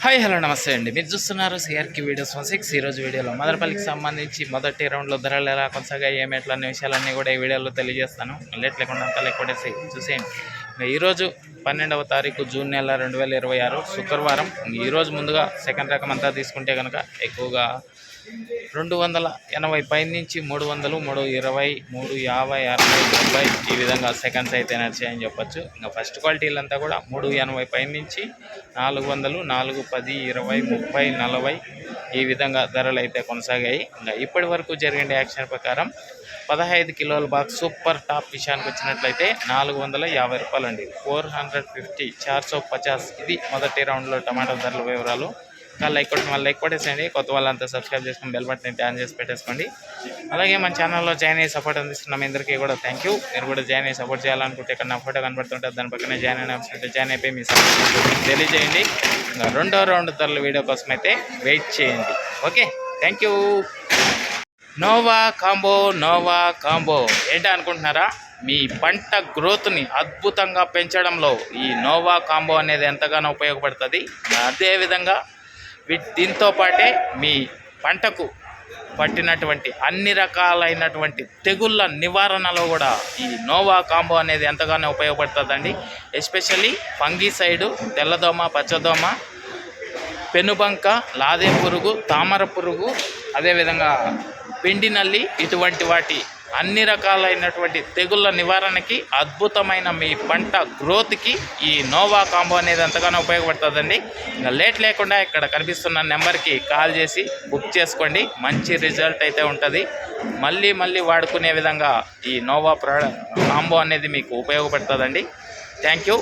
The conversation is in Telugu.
హాయ్ హలో నమస్తే అండి. మీరు చూస్తున్నారు సిఆర్కి వీడియోస్ 16. ఈరోజు వీడియోలో మదనపల్లికి సంబంధించి మొదటి రౌండ్లో ధరలు ఎలా కొనసాగాయి, ఏమెట్లా అనే విషయాలన్నీ కూడా ఈ వీడియోలో తెలియజేస్తాను. లేట్ లేకుండా అంతా లేకొడేసి చూసేయండి. ఈరోజు 12వ తారీఖు జూన్ నెల 2026 శుక్రవారం. ఈరోజు ముందుగా సెకండ్ రకం అంతా తీసుకుంటే కనుక ఎక్కువగా 280 పై నుంచి 300, 320, 350, 60, 70 ఈ విధంగా సెకండ్స్ అయితే నడిచాయని చెప్పొచ్చు. ఇంకా ఫస్ట్ క్వాలిటీలంతా కూడా 380 పై నుంచి 400, 410, 20, 30, 40 ఈ విధంగా ధరలు అయితే కొనసాగాయి. ఇంకా ఇప్పటి వరకు జరిగిన యాక్షన్ ప్రకారం 15 కిలోల బాక్స్ సూపర్ టాప్ విషయానికి వచ్చినట్లయితే 450 రూపాయలు అండి. 450, 450 ఇది మొదటి రౌండ్లో టమాటా ధరల వివరాలు. లైక్ కొట్టేసేయండి. కొత్త వాళ్ళంతా సబ్స్క్రైబ్ చేసుకుని బెల్ బటన్ ఆన్ చేసి పెట్టేసుకోండి. అలాగే మన ఛానల్లో జాయిన్ అయ్యి సపోర్ట్ అందిస్తున్నాం అందరికీ కూడా థ్యాంక్ యూ. మీరు కూడా జాయిన్ అయ్యి సపోర్ట్ చేయాలనుకుంటే ఇక్కడ నా ఫోటో కనబడుతుంటే దాని పక్కనే జాయిన్ అయిన ఆప్షన్ జాయిన్ అయిపోయి మీ సపోర్ట్ తెలియజేయండి. ఇంకా రెండో రౌండ్ ధరల వీడియో కోసం అయితే వెయిట్ చేయండి. Okay, thank you. Nova combo ఏంటి అనుకుంటున్నారా? మీ పంట గ్రోత్ని అద్భుతంగా పెంచడంలో ఈ నోవా కాంబో అనేది ఎంతగానో ఉపయోగపడుతుంది. అదేవిధంగా దీంతో పాటే మీ పంటకు పట్టినటువంటి అన్ని రకాలైనటువంటి తెగుళ్ళ నివారణలో కూడా ఈ నోవా కాంబో అనేది ఎంతగానో ఉపయోగపడుతుందండి. ఎస్పెషల్లీ ఫంగిసైడు, తెల్లదోమ, పచ్చదోమ, పెనుబంక, లాదే పురుగు, తామర పురుగు, అదేవిధంగా పిండి నల్లి ఇటువంటి వాటి అన్ని రకాలైనటువంటి తెగుళ్ళ నివారణకి అద్భుతమైన మీ పంట గ్రోత్కి ఈ నోవా కాంబో అనేది ఎంతగానో ఉపయోగపడుతుందండి. ఇంకా లేట్ లేకుండా ఇక్కడ కనిపిస్తున్న నెంబర్కి కాల్ చేసి బుక్ చేసుకోండి. మంచి రిజల్ట్ అయితే ఉంటుంది. మళ్ళీ వాడుకునే విధంగా ఈ నోవా కాంబో అనేది మీకు ఉపయోగపడుతుందండి. Thank you.